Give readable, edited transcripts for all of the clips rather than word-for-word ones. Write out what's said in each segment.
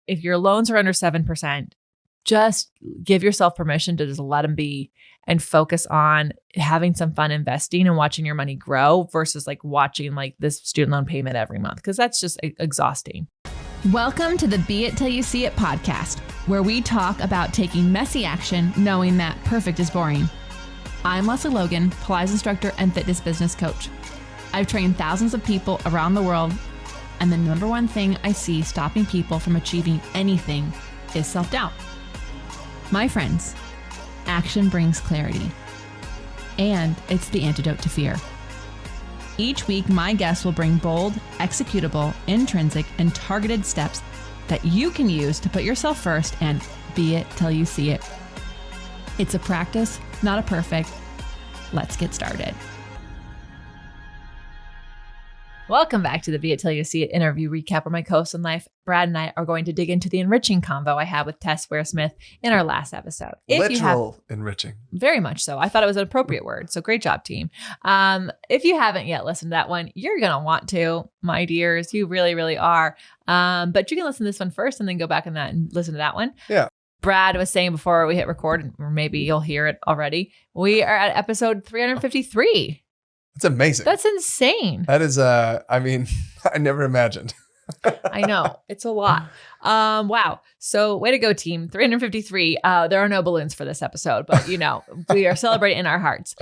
if your loans are under 7%, just give yourself permission to just let them be and focus on having some fun investing and watching your money grow versus like watching like this student loan payment every month, because that's just exhausting. Welcome to the Be It Till You See It podcast, where we talk about taking messy action, knowing that perfect is boring. I'm Lesley Logan, Pilates instructor and fitness business coach. I've trained thousands of people around the world, and the number one thing I see stopping people from achieving anything is self-doubt. My friends, action brings clarity, and it's the antidote to fear. Each week, my guests will bring bold, executable, intrinsic, and targeted steps that you can use to put yourself first and be it till you see it. It's a practice, not a perfect. Let's get started. Welcome back to the Be It Till You See It interview recap, where my co-host in life, Brad, and I are going to dig into the enriching convo I had with Tess Waresmith in our last episode. Literal enriching. Very much so. I thought it was an appropriate word. So great job, team. If you haven't yet listened to that one, you're going to want to, my dears. You really, really are. But you can listen to this one first and then go back on that and listen to that one. Yeah. Brad was saying before we hit record, or maybe you'll hear it already, we are at episode 353. That's amazing. That's insane. That is, I never imagined. I know. It's a lot. Wow. So way to go, team. 353. There are no balloons for this episode, but we are celebrating in our hearts.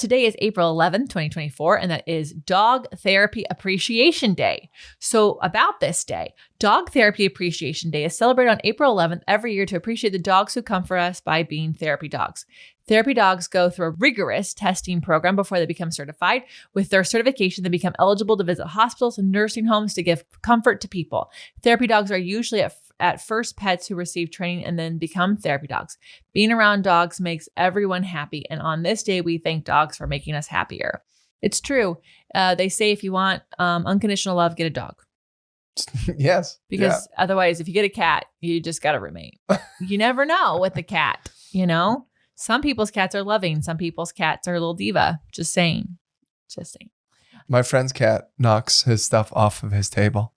Today is April 11th, 2024, and that is Dog Therapy Appreciation Day. So about this day, Dog Therapy Appreciation Day is celebrated on April 11th every year to appreciate the dogs who come for us by being therapy dogs. Therapy dogs go through a rigorous testing program before they become certified. With their certification, they become eligible to visit hospitals and nursing homes to give comfort to people. Therapy dogs are usually at first pets who receive training and then become therapy dogs. Being around dogs makes everyone happy, and on this day, we thank dogs for making us happier. It's true. They say if you want unconditional love, get a dog. Yes. Because otherwise, if you get a cat, you just got a roommate. You never know with the cat, Some people's cats are loving. Some people's cats are a little diva. Just saying. My friend's cat knocks his stuff off of his table.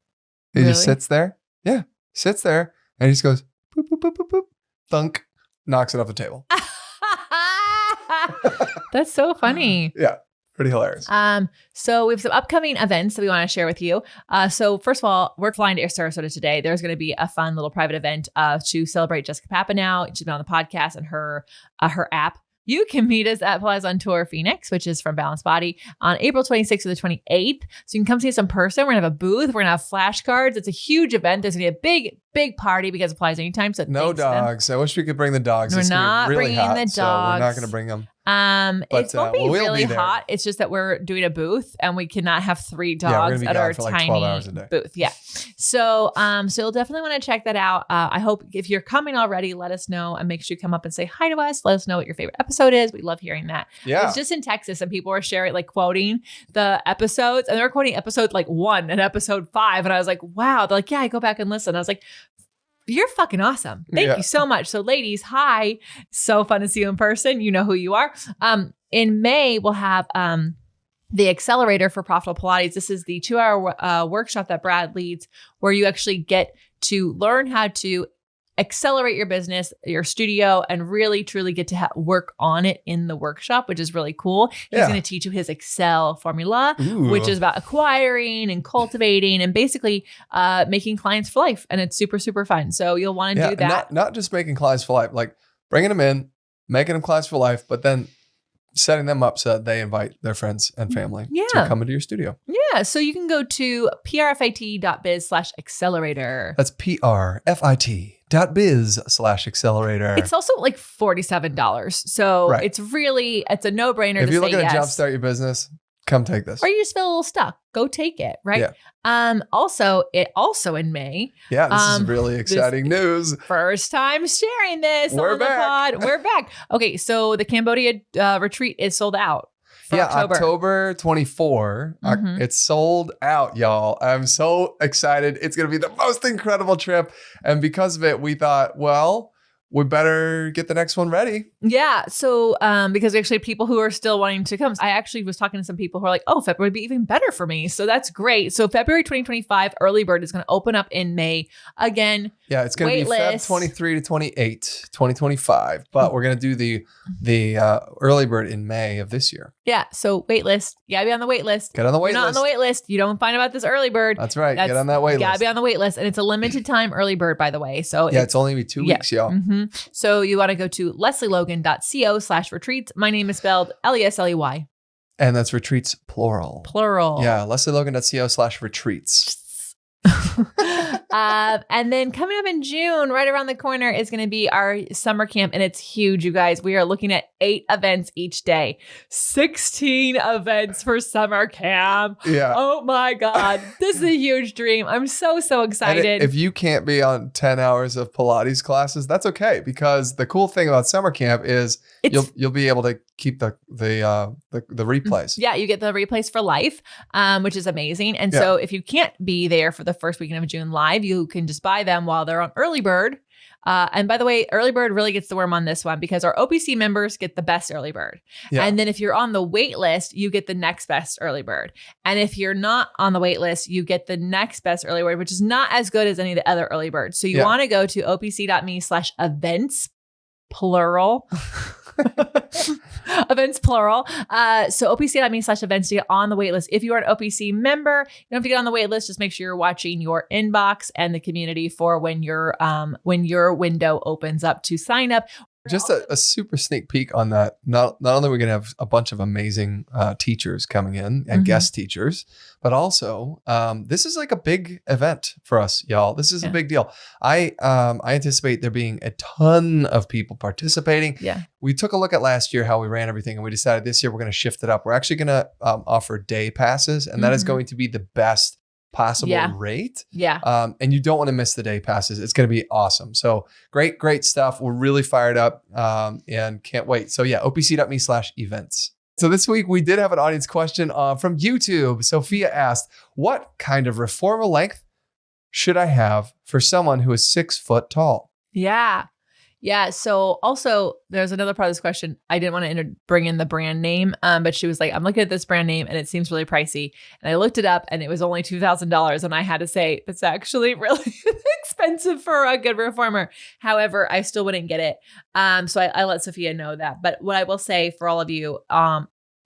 He just sits there. Yeah. Sits there and he just goes, boop, boop, boop, boop, boop, thunk, knocks it off the table. That's so funny. Yeah. Pretty hilarious. So we have some upcoming events that we want to share with you. So first of all, we're flying to Sarasota today. There's going to be a fun little private event to celebrate Jessica Papanow. She's been on the podcast and her app. You can meet us at Pilates on Tour Phoenix, which is from Balanced Body, on April 26th to the 28th. So you can come see us in person. We're going to have a booth. We're going to have flashcards. It's a huge event. There's going to be a big party because of Pilates Anytime. So no dogs. I wish we could bring the dogs. We're not bringing the dogs. So we're not going to bring them. It's going to be really hot. It's just that we're doing a booth and we cannot have 3 dogs at our tiny 12 hours a day. Booth. Yeah. So you'll definitely want to check that out. I hope if you're coming already, let us know and make sure you come up and say hi to us. Let us know what your favorite episode is. We love hearing that. Yeah. It's just in Texas and people were sharing, like quoting the episodes, and they were quoting episode like 1 and episode 5. And I was like, wow. They're like, yeah, I go back and listen. I was like, you're fucking awesome. Thank you so much. So ladies, hi. So fun to see you in person. You know who you are. In May, we'll have the Accelerator for Profitable Pilates. This is the 2-hour workshop that Brad leads, where you actually get to learn how to accelerate your business, your studio, and really truly get to work on it in the workshop, which is really cool. He's going to teach you his Excel formula, which is about acquiring and cultivating and basically making clients for life. And it's super, super fun. So you'll want to do that. Not just making clients for life, like bringing them in, making them clients for life, but then setting them up so that they invite their friends and family to come into your studio. Yeah. So you can go to prfit.biz/accelerator. That's prfit.biz/accelerator. It's also like $47. So it's a no-brainer. If you're looking to jumpstart your business, come take this. Or you just feel a little stuck, go take it, right? Yeah. Also in May. Yeah, this is really exciting news. First time sharing this on the pod. We're back. Okay, so the Cambodia retreat is sold out. October 24. It's sold out, y'all. I'm so excited. It's going to be the most incredible trip. And because of it, we thought, well, we better get the next one ready. Yeah. So, because actually people who are still wanting to come, I actually was talking to some people who are like, oh, February would be even better for me. So that's great. So February 2025 early bird is going to open up in May again. Yeah, it's going to be Feb 23 to 28, 2025. But we're going to do the early bird in May of this year. Yeah. So wait list. You gotta be on the wait list. Get on the wait list. You're not on the wait list. You don't find about this early bird. That's right. Get on that wait list. You gotta be on the wait list. And it's a limited time early bird, by the way. So it's only be 2 weeks, y'all. Mm-hmm. So you want to go to leslielogan.co/retreats. My name is spelled Lesley. And that's retreats plural. Yeah. leslielogan.co/retreats. And then coming up in June, right around the corner, is going to be our summer camp. And it's huge, you guys. We are looking at 8 events each day. 16 events for summer camp. Yeah. Oh my God. This is a huge dream. I'm so excited. And if you can't be on 10 hours of Pilates classes, that's okay. Because the cool thing about summer camp is you'll be able to keep the replays. Yeah, you get the replays for life, which is amazing. And so if you can't be there for the first weekend of June live, you can just buy them while they're on early bird. And by the way, early bird really gets the worm on this one because our OPC members get the best early bird. Yeah. And then if you're on the wait list, you get the next best early bird. And if you're not on the wait list, you get the next best early bird, which is not as good as any of the other early birds. So you want to go to opc.me/events, plural. Events plural. So opc.me/events to get on the wait list. If you are an OPC member, you don't have to get on the wait list. Just make sure you're watching your inbox and the community for when your window opens up to sign up. Just a super sneak peek on that. Not only are we going to have a bunch of amazing teachers coming in and guest teachers, but also this is like a big event for us, y'all. This is a big deal. I anticipate there being a ton of people participating. Yeah. We took a look at last year how we ran everything, and we decided this year we're going to shift it up. We're actually going to offer day passes, and that is going to be the best possible rate. Yeah. And you don't want to miss the day passes. It's going to be awesome. So great stuff. We're really fired up and can't wait. So yeah, opc.me/events. So this week we did have an audience question from YouTube. Sophia asked, what kind of reformer length should I have for someone who is 6 foot tall? Yeah. Yeah. So also there's another part of this question. I didn't want to bring in the brand name, but she was like, I'm looking at this brand name and it seems really pricey. And I looked it up and it was only $2,000. And I had to say, that's actually really expensive for a good reformer. However, I still wouldn't get it. So I let Sophia know that. But what I will say for all of you,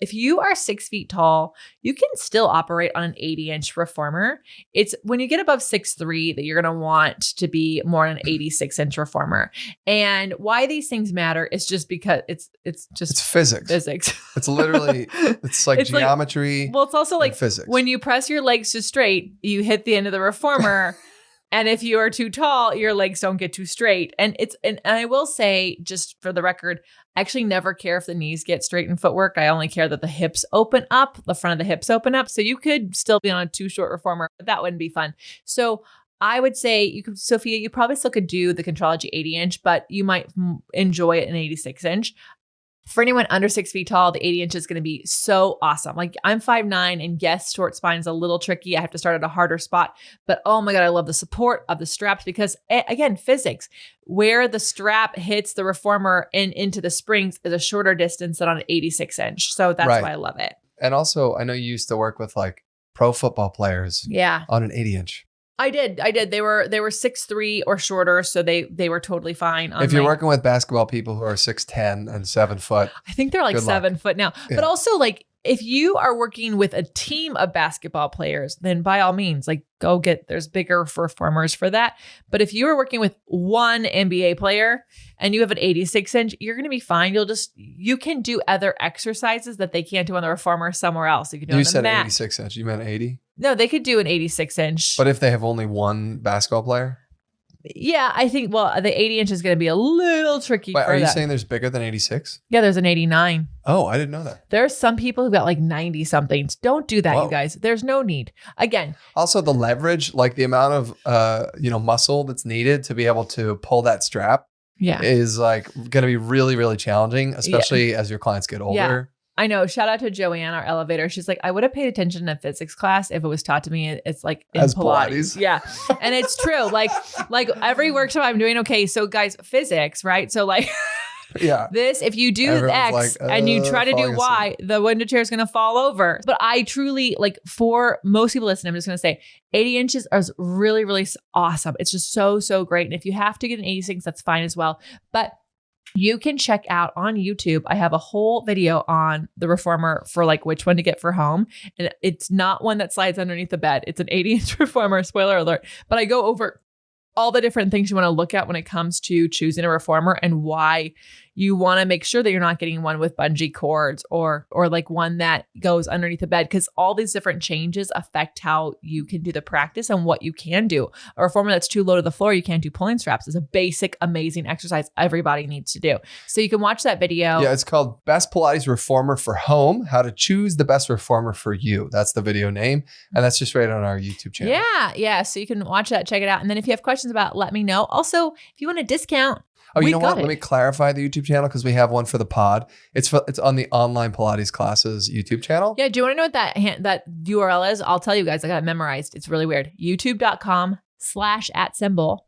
if you are 6 feet tall, you can still operate on an 80-inch reformer. It's when you get above 6'3" that you're going to want to be more an 86-inch reformer. And why these things matter is just because it's physics. It's literally, it's like geometry. Well, it's also like physics. When you press your legs to straight, you hit the end of the reformer. And if you are too tall, your legs don't get too straight. And I will say, just for the record, I actually never care if the knees get straight in footwork. I only care that the hips open up, the front of the hips open up. So you could still be on a too short reformer, but that wouldn't be fun. So I would say, Sophia, you probably still could do the Contrology 80-inch, but you might enjoy it an 86-inch. For anyone under 6 feet tall, the 80 inch is going to be so awesome. Like I'm 5'9", and yes, short spine is a little tricky. I have to start at a harder spot, but oh my God, I love the support of the straps because again, physics, where the strap hits the reformer and into the springs is a shorter distance than on an 86 inch. So that's why I love it. And also I know you used to work with like pro football players on an 80 inch. I did. They were 6'3" or shorter, so they were totally fine. If you're working with basketball people who are 6'10" and 7 foot, I think they're like 7 foot now. Yeah. But also, like if you are working with a team of basketball players, then by all means, like go get. There's bigger reformers for that. But if you are working with one NBA player and you have an 86 inch, you're going to be fine. You can do other exercises that they can't do on the reformer somewhere else. You can do. You said 86 inch. You meant 80. No, they could do an 86 inch. But if they have only one basketball player? Yeah, I think, the 80 inch is going to be a little tricky. Wait, are you saying there's bigger than 86? Yeah, there's an 89. Oh, I didn't know that. There's some people who've got like 90 somethings. Don't do that, you guys. There's no need. Again. Also the leverage, like the amount of, muscle that's needed to be able to pull that strap is like going to be really, really challenging, especially as your clients get older. Yeah. I know. Shout out to Joanne, our elevator. She's like, I would have paid attention in physics class if it was taught to me. It's like in Pilates. Yeah. And it's true. Like every workshop I'm doing. Okay. So guys, physics, right? So like Yeah. This, if you do Everyone's X and you try to do Y, the window chair is going to fall over. But I truly, like, for most people listening, I'm just going to say 80 inches is really, really awesome. It's just so, so great. And if you have to get an 86, that's fine as well. But you can check out on YouTube. I have a whole video on the reformer for like which one to get for home. And it's not one that slides underneath the bed. It's an 80-inch reformer, spoiler alert. But I go over all the different things you want to look at when it comes to choosing a reformer and why you want to make sure that you're not getting one with bungee cords or like one that goes underneath the bed, because all these different changes affect how you can do the practice and what you can do. A reformer that's too low to the floor, you can't do pulling straps. It's a basic, amazing exercise everybody needs to do. So you can watch that video. Yeah, it's called Best Pilates Reformer for Home, How to Choose the Best Reformer for You. That's the video name. And that's just right on our YouTube channel. Yeah. So you can watch that, check it out. And then if you have questions about it, let me know. Also, if you want a discount, oh, you know what? Let me clarify the YouTube channel because we have one for the pod. It's on the Online Pilates Classes YouTube channel. Yeah. Do you want to know what that URL is? I'll tell you guys. I got it memorized. It's really weird. YouTube.com/@symbol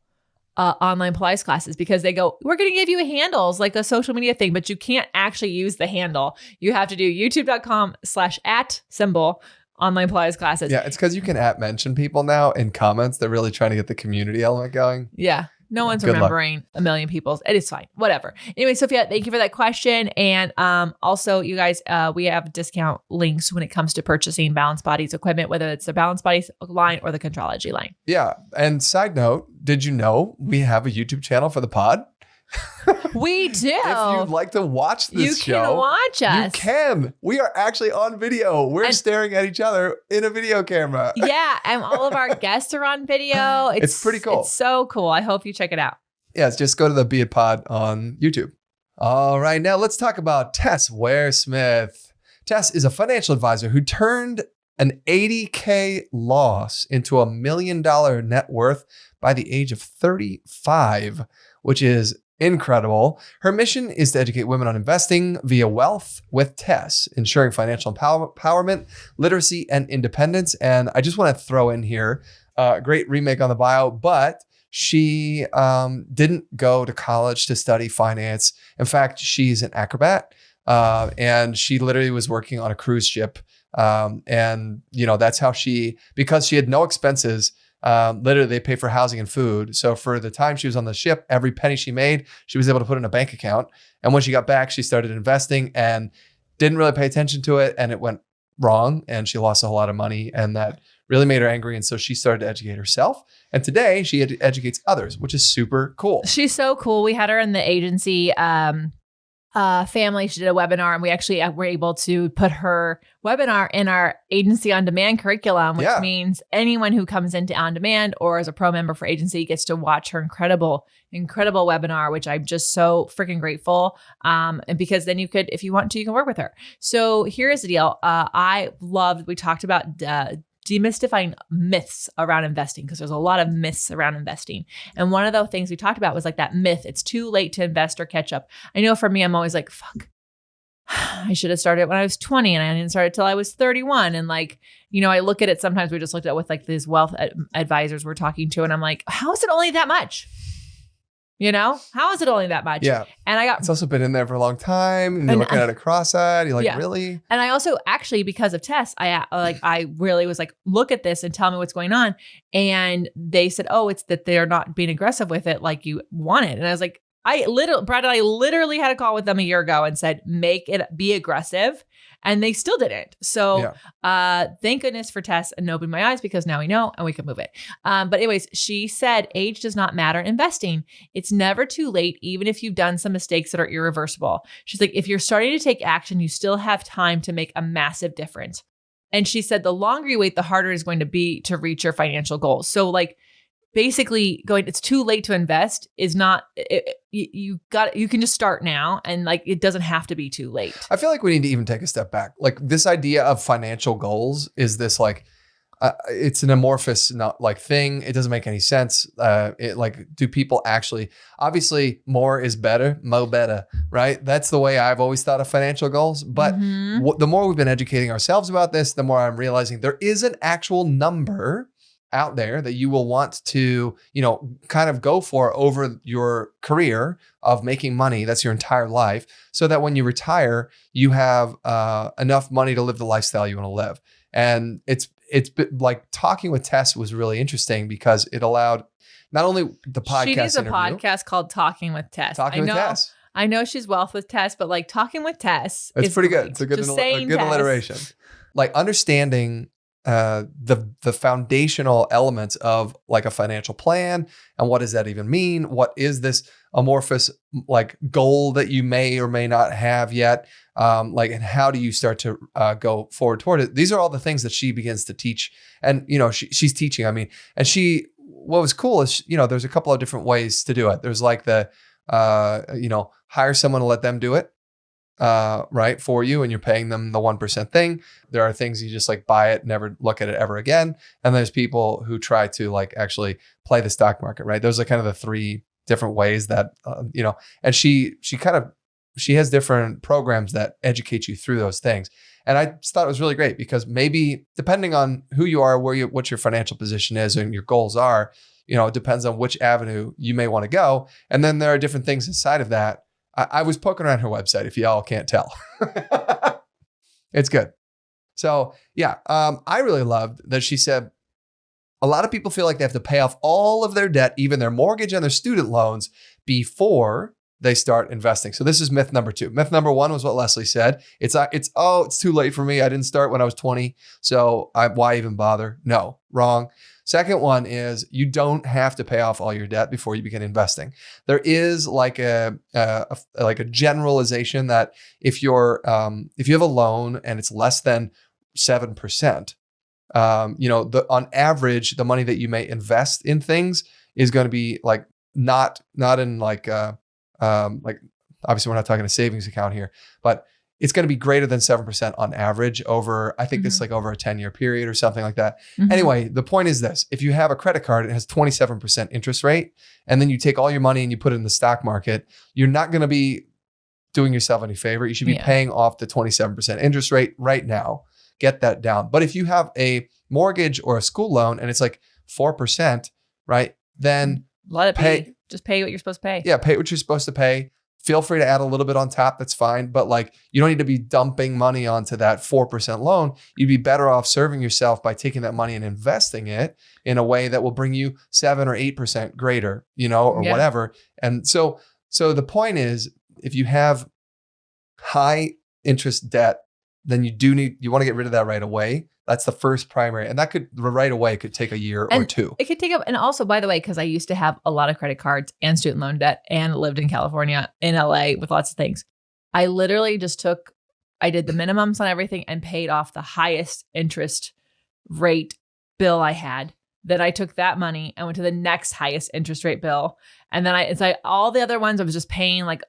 Online Pilates Classes, because they go, we're going to give you a handle. It's like a social media thing, but you can't actually use the handle. You have to do youtube.com/@symbol Online Pilates Classes. Yeah. It's because you can mention people now in comments. They're really trying to get the community element going. Yeah. No one's remembering a million people's. It is fine. Whatever. Anyway, Sophia, thank you for that question. And also, you guys, we have discount links when it comes to purchasing Balance Bodies equipment, whether it's the Balance Bodies line or the Contrology line. Yeah. And side note, did you know we have a YouTube channel for the pod? We do. If you'd like to watch this show, you can watch us. You can. We are actually on video. We're staring at each other in a video camera. Yeah, and all of our guests are on video. It's pretty cool. It's so cool. I hope you check it out. Yes, just go to the Beit Pod on YouTube. All right, now let's talk about Tess Waresmith. Tess is a financial advisor who turned an $80K loss into $1 million net worth by the age of 35, which is incredible. Her mission is to educate women on investing via Wealth with Tess, ensuring financial empowerment, literacy, and independence. And I just want to throw in here a great remake on the bio, but she didn't go to college to study finance. In fact, she's an acrobat, and she literally was working on a cruise ship. And that's how because she had no expenses, literally they pay for housing and food. So for the time she was on the ship, every penny she made, she was able to put in a bank account. And when she got back, she started investing and didn't really pay attention to it. And it went wrong and she lost a whole lot of money. And that really made her angry. And so she started to educate herself. And today she educates others, which is super cool. She's so cool. We had her in the agency family. She did a webinar, and we actually were able to put her webinar in our agency on demand curriculum, which means anyone who comes into on demand or as a pro member for agency gets to watch her incredible webinar, which I'm just so freaking grateful. And because then you could, if you want to, you can work with her. So here's the deal. We talked about demystifying myths around investing, because there's a lot of myths around investing. And one of the things we talked about was like that myth, it's too late to invest or catch up. I know for me, I'm always like, fuck, I should have started when I was 20 and I didn't start until I was 31. And like, I look at it, sometimes we just looked at it with like these wealth advisors we're talking to, and I'm like, how is it only that much? How is it only that much? Yeah. And it's also been in there for a long time, and you're looking at it cross-eyed. You're like, really? And I also actually, because of Tess, I really was like, look at this and tell me what's going on. And they said, oh, it's that they're not being aggressive with it like you want it. And I was like, Brad and I literally had a call with them a year ago and said, make it be aggressive. And they still didn't. So thank goodness for Tess and opening my eyes, because now we know and we can move it. But anyways, she said, age does not matter in investing. It's never too late, even if you've done some mistakes that are irreversible. She's like, if you're starting to take action, you still have time to make a massive difference. And she said, the longer you wait, the harder it's going to be to reach your financial goals. So like, basically it's too late to invest is not, you can just start now, and like, it doesn't have to be too late. I feel like we need to even take a step back. Like, this idea of financial goals is this like, it's an amorphous thing. It doesn't make any sense. Do people actually, obviously more is better, mo better, right? That's the way I've always thought of financial goals. But the more we've been educating ourselves about this, the more I'm realizing there is an actual number out there that you will want to, kind of go for over your career of making money. That's your entire life. So that when you retire, you have enough money to live the lifestyle you want to live. And it's like talking with Tess was really interesting because it allowed not only the podcast She needs a interview, podcast called Talking with Tess. Tess. I know she's Wealth with Tess, but like Talking with Tess it's pretty great. Good. It's a good alliteration. Like understanding the foundational elements of like a financial plan and what does that even mean? What is this amorphous like goal that you may or may not have yet? And how do you start to go forward toward it? These are all the things that she begins to teach, and she's teaching. I mean, and what was cool is there's a couple of different ways to do it. There's like the hire someone to let them do it. Right, for you, and you're paying them the 1% thing. There are things you just like buy it, never look at it ever again. And there's people who try to like actually play the stock market, right? Those are kind of the three different ways that, and she has different programs that educate you through those things. And I thought it was really great because maybe depending on who you are, what your financial position is and your goals are, it depends on which avenue you may want to go. And then there are different things inside of that. I was poking around her website, if y'all can't tell. It's good. So yeah, I really loved that she said, a lot of people feel like they have to pay off all of their debt, even their mortgage and their student loans, before they start investing. So this is myth number 2. Myth number 1 was what Lesley said. It's too late for me. I didn't start when I was 20. So why even bother? No, wrong. Second one is you don't have to pay off all your debt before you begin investing. There is like a generalization that if you have a loan and it's less than 7%, on average, the money that you may invest in things is going to be like not in like obviously we're not talking a savings account here, but it's going to be greater than 7% on average over, I think this is like over a 10-year period or something like that. Mm-hmm. Anyway, the point is this: if you have a credit card, it has 27% interest rate, and then you take all your money and you put it in the stock market, you're not going to be doing yourself any favor. You should be paying off the 27% interest rate right now. Get that down. But if you have a mortgage or a school loan and it's like 4%, right? Then let it pay. Just pay what you're supposed to pay. Yeah, pay what you're supposed to pay. Feel free to add a little bit on top. That's fine. But like, you don't need to be dumping money onto that 4% loan. You'd be better off serving yourself by taking that money and investing it in a way that will bring you 7 or 8% greater, or whatever. And so the point is, if you have high interest debt, then you want to get rid of that right away. That's the first primary. And right away could take a year or 2. It could take up. And also, by the way, because I used to have a lot of credit cards and student loan debt and lived in California, in LA with lots of things. I literally just I did the minimums on everything and paid off the highest interest rate bill I had. Then I took that money and went to the next highest interest rate bill. And then it's like all the other ones I was just paying like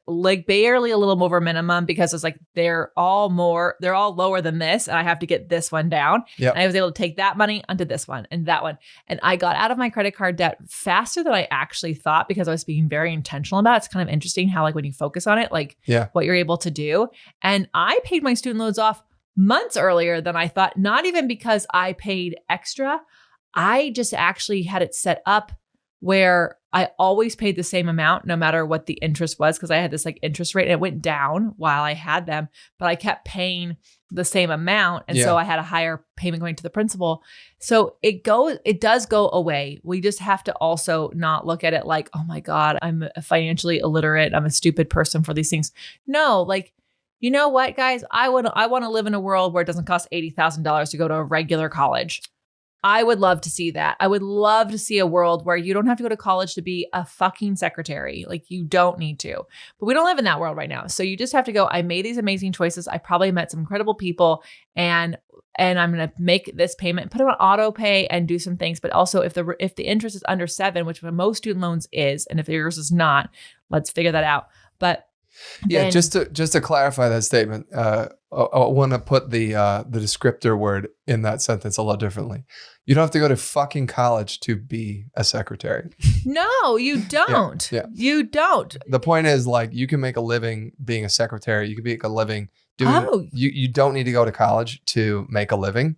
barely a little over minimum because it's like they're all lower than this and I have to get this one down. Yep. And I was able to take that money onto this one and that one. And I got out of my credit card debt faster than I actually thought because I was being very intentional about it. It's kind of interesting how like when you focus on it, what you're able to do. And I paid my student loans off months earlier than I thought, not even because I paid extra. I just actually had it set up where I always paid the same amount no matter what the interest was because I had this like interest rate and it went down while I had them, but I kept paying the same amount. And so I had a higher payment going to the principal. So it does go away. We just have to also not look at it like, oh my God, I'm financially illiterate. I'm a stupid person for these things. No, like, you know what, guys? I want to live in a world where it doesn't cost $80,000 to go to a regular college. I would love to see that. I would love to see a world where you don't have to go to college to be a fucking secretary. Like you don't need to, but we don't live in that world right now. So you just have to go, I made these amazing choices. I probably met some incredible people and I'm going to make this payment, put it on auto pay and do some things. But also if the interest is under 7, which most student loans is, and if yours is not, let's figure that out. But yeah, just to clarify that statement, I want to put the descriptor word in that sentence a lot differently. You don't have to go to fucking college to be a secretary. No, you don't. Yeah. You don't. The point is like you can make a living being a secretary. You can make a living doing. You don't need to go to college to make a living.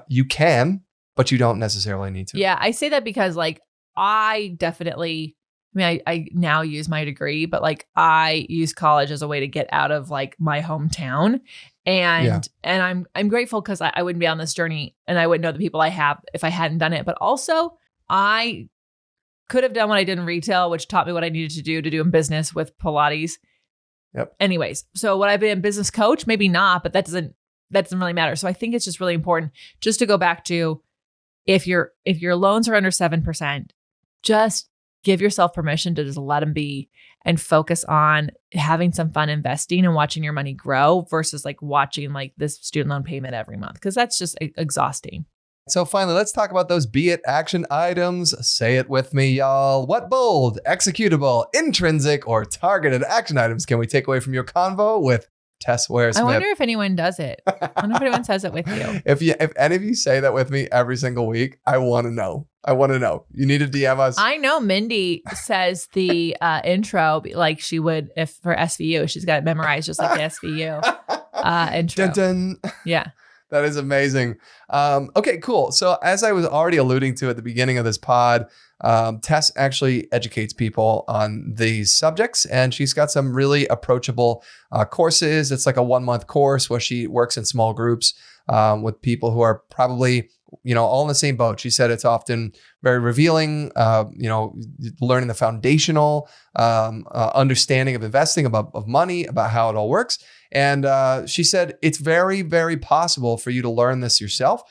You can, but you don't necessarily need to. Yeah, I say that because like I now use my degree, but like I use college as a way to get out of like my hometown. And I'm grateful because I wouldn't be on this journey and I wouldn't know the people I have if I hadn't done it. But also I could have done what I did in retail, which taught me what I needed to do in business with Pilates. Yep. Anyways, so would I be a business coach? Maybe not, but that doesn't really matter. So I think it's just really important just to go back to if your loans are under 7%, just give yourself permission to just let them be and focus on having some fun investing and watching your money grow versus like watching like this student loan payment every month, because that's just exhausting. So finally, let's talk about those beit action items. Say it with me, y'all. What bold, executable, intrinsic, or targeted action items can we take away from your convo with Tess Waresmith? I wonder if anyone does it. I wonder if anyone says it with you. If any of you say that with me every single week, I want to know. You need to DM us. I know Mindy says the intro like she would if for SVU. She's got it memorized just like the SVU intro. Dun, dun. Yeah. That is amazing. Okay, cool. So as I was already alluding to at the beginning of this pod, Tess actually educates people on these subjects, and she's got some really approachable courses. It's like a 1-month course where she works in small groups with people who are probably, all in the same boat. She said it's often very revealing, learning the foundational understanding of investing, of money, about how it all works. And she said it's very, very possible for you to learn this yourself.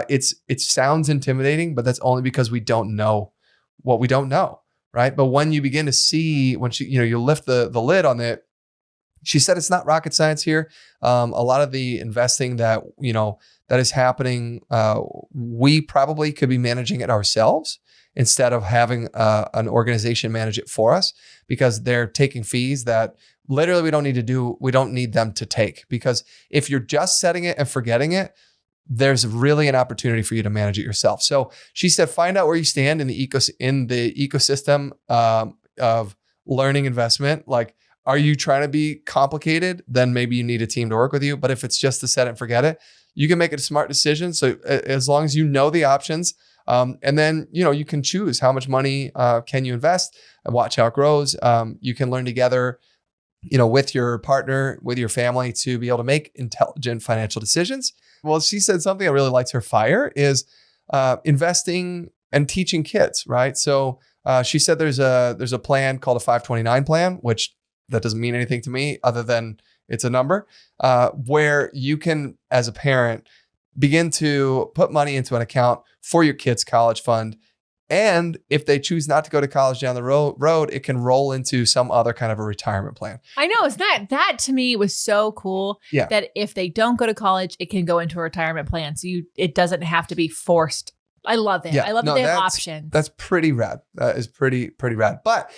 It sounds intimidating, but that's only because we don't know what we don't know, right? But when you begin to see, when you lift the lid on it, she said it's not rocket science here. A lot of the investing that is happening, we probably could be managing it ourselves instead of having an organization manage it for us, because they're taking fees that literally we don't need them to take. Because if you're just setting it and forgetting it, there's really an opportunity for you to manage it yourself. So she said, find out where you stand in the ecosystem of learning investment. Like, are you trying to be complicated? Then maybe you need a team to work with you. But if it's just to set it and forget it, you can make it a smart decision. So as long as you know the options, and then you can choose how much money can you invest and watch how it grows. You can learn together, with your partner, with your family, to be able to make intelligent financial decisions. Well, she said something that really lights her fire is investing and teaching kids, right? So she said there's a plan called a 529 plan, which that doesn't mean anything to me other than it's a number, where you can, as a parent, begin to put money into an account for your kids' college fund. And if they choose not to go to college down the road, it can roll into some other kind of a retirement plan. I know. That to me was so cool. Yeah. That if they don't go to college, it can go into a retirement plan. So it doesn't have to be forced. I love it. I love that they have options. That's pretty rad. That is pretty rad. But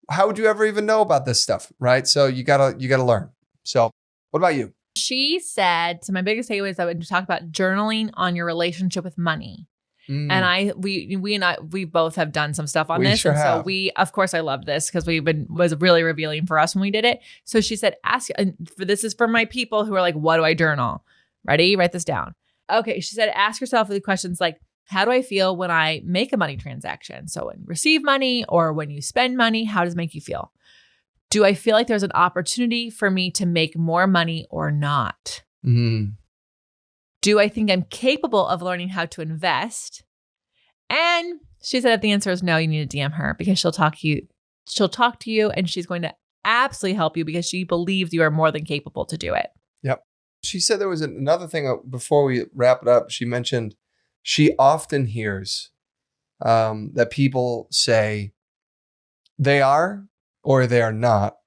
how would you ever even know about this stuff, right? So you gotta learn. So what about you? She said, so my biggest takeaway is I would talk about journaling on your relationship with money. And we both have done some stuff on this. Sure and have. So of course I love this because was really revealing for us when we did it. So she said, this is for my people who are like, what do I journal? Ready? Write this down. Okay. She said, ask yourself the questions like, how do I feel when I make a money transaction? So when you receive money or when you spend money, how does it make you feel? Do I feel like there's an opportunity for me to make more money or not? Mm-hmm. Do I think I'm capable of learning how to invest? And she said if the answer is no, you need to DM her because she'll talk to you and she's going to absolutely help you because she believes you are more than capable to do it. Yep. She said there was another thing before we wrap it up. She mentioned she often hears that people say they are or they are not,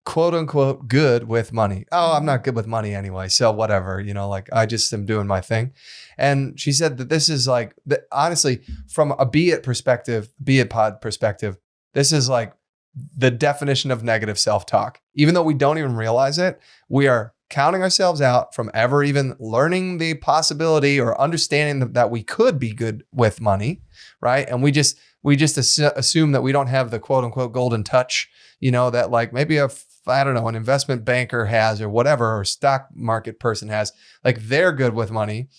quote unquote, good with money. Oh, I'm not good with money anyway. So whatever, I just am doing my thing. And she said that this is like, honestly, from a beit pod perspective, this is like the definition of negative self-talk. Even though we don't even realize it, we are counting ourselves out from ever even learning the possibility or understanding that we could be good with money, right? And we just we just assume that we don't have the quote unquote golden touch, that like maybe an investment banker has or whatever, or stock market person has, like they're good with money.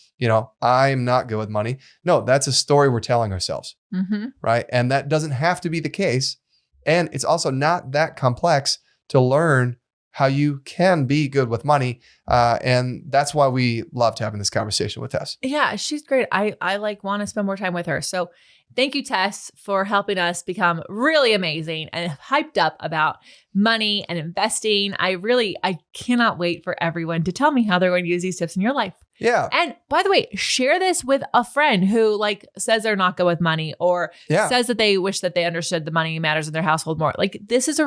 I'm not good with money. No, that's a story we're telling ourselves. Right. And that doesn't have to be the case. And it's also not that complex to learn how you can be good with money. And that's why we loved having this conversation with Tess. Yeah, she's great. I want to spend more time with her. So thank you, Tess, for helping us become really amazing and hyped up about money and investing. I cannot wait for everyone to tell me how they're going to use these tips in your life. Yeah. And by the way, share this with a friend who like says they're not good with money or says that they wish that they understood the money matters in their household more. Like this is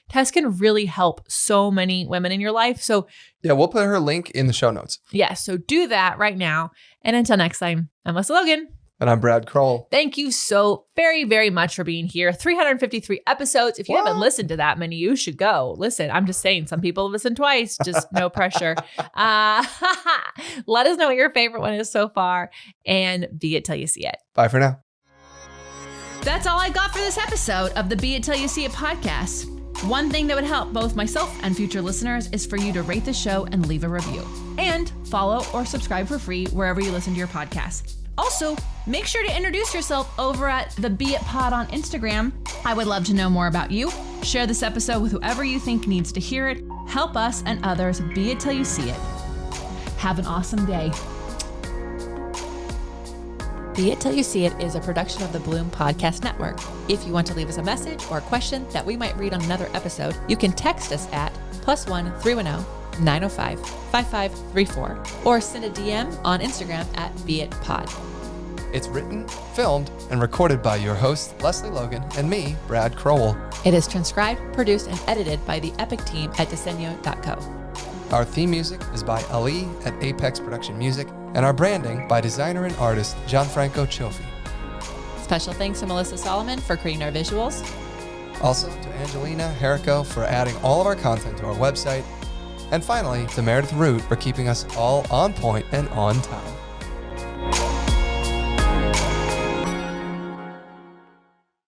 Tess can really help so many women in your life. So yeah, we'll put her link in the show notes. Yeah. So do that right now. And until next time, I'm Lesley Logan. And I'm Brad Kroll. Thank you so very, very much for being here. 353 episodes. If you haven't listened to that many, you should go. Listen, I'm just saying, some people listen twice, just no pressure. Let us know what your favorite one is so far, and be it till you see it. Bye for now. That's all I got for this episode of the Be It Till You See It podcast. One thing that would help both myself and future listeners is for you to rate the show and leave a review. And follow or subscribe for free wherever you listen to your podcast. Also, make sure to introduce yourself over at the Be It Pod on Instagram. I would love to know more about you. Share this episode with whoever you think needs to hear it. Help us and others be it till you see it. Have an awesome day. Be It Till You See It is a production of the Bloom Podcast Network. If you want to leave us a message or a question that we might read on another episode, you can text us at +1 310 905 5534 or send a DM on Instagram at BeItPod. It's written, filmed, and recorded by your host, Lesley Logan, and me, Brad Kroll. It is transcribed, produced, and edited by the Epic team at Disenyo.co. Our theme music is by Ali at Apex Production Music, and our branding by designer and artist Gianfranco Cioffi. Special thanks to Melissa Solomon for creating our visuals. Also to Angelina Herrico for adding all of our content to our website. And finally, to Meredith Root for keeping us all on point and on time.